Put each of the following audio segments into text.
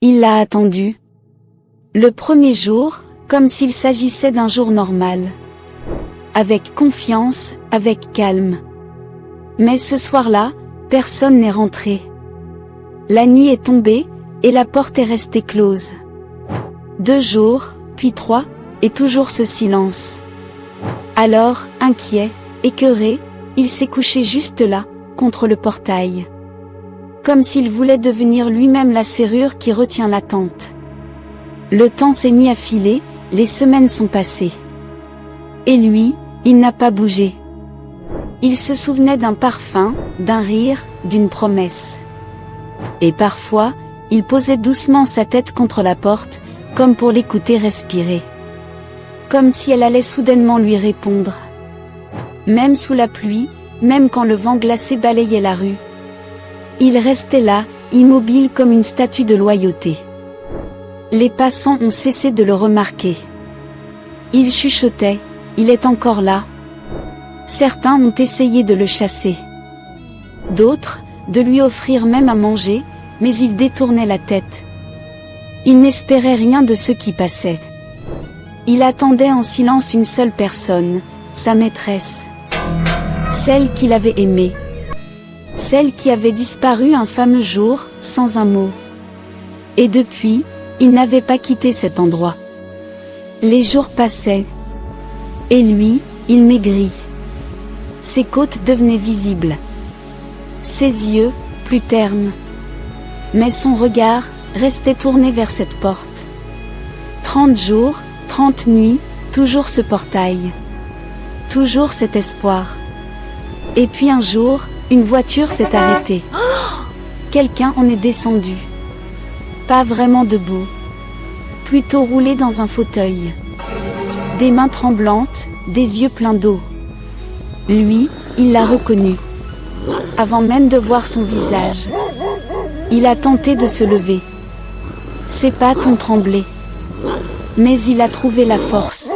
Il l'a attendu. Le premier jour, comme s'il s'agissait d'un jour normal. Avec confiance, avec calme. Mais ce soir-là, personne n'est rentré. La nuit est tombée, et la porte est restée close. 2 jours, puis 3, et toujours ce silence. Alors, inquiet, écœuré, il s'est couché juste là, contre le portail. Comme s'il voulait devenir lui-même la serrure qui retient la tente. Le temps s'est mis à filer, les semaines sont passées. Et lui, il n'a pas bougé. Il se souvenait d'un parfum, d'un rire, d'une promesse. Et parfois, il posait doucement sa tête contre la porte, comme pour l'écouter respirer. Comme si elle allait soudainement lui répondre. Même sous la pluie, même quand le vent glacé balayait la rue. Il restait là, immobile comme une statue de loyauté. Les passants ont cessé de le remarquer. Il chuchotait, il est encore là. Certains ont essayé de le chasser. D'autres, de lui offrir même à manger, mais il détournait la tête. Il n'espérait rien de ceux qui passaient. Il attendait en silence une seule personne, sa maîtresse. Celle qu'il avait aimée. Celle qui avait disparu un fameux jour, sans un mot. Et depuis, il n'avait pas quitté cet endroit. Les jours passaient. Et lui, il maigrit. Ses côtes devenaient visibles. Ses yeux, plus ternes. Mais son regard, restait tourné vers cette porte. 30 jours, 30 nuits, toujours ce portail. Toujours cet espoir. Et puis un jour, une voiture s'est arrêtée. Quelqu'un en est descendu. Pas vraiment debout. Plutôt roulé dans un fauteuil. Des mains tremblantes, des yeux pleins d'eau. Lui, il l'a reconnu. Avant même de voir son visage. Il a tenté de se lever. Ses pattes ont tremblé. Mais il a trouvé la force.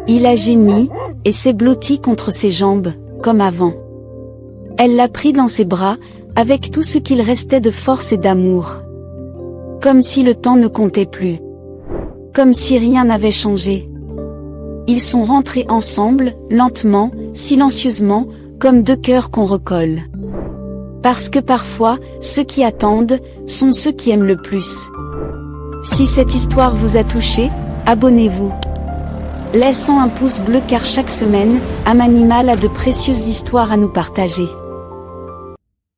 Il a gémi, et s'est blotti contre ses jambes, comme avant. Elle l'a pris dans ses bras, avec tout ce qu'il restait de force et d'amour. Comme si le temps ne comptait plus. Comme si rien n'avait changé. Ils sont rentrés ensemble, lentement, silencieusement, comme 2 cœurs qu'on recolle. Parce que parfois, ceux qui attendent, sont ceux qui aiment le plus. Si cette histoire vous a touché, abonnez-vous. Laissons un pouce bleu car chaque semaine, Am Animal a de précieuses histoires à nous partager.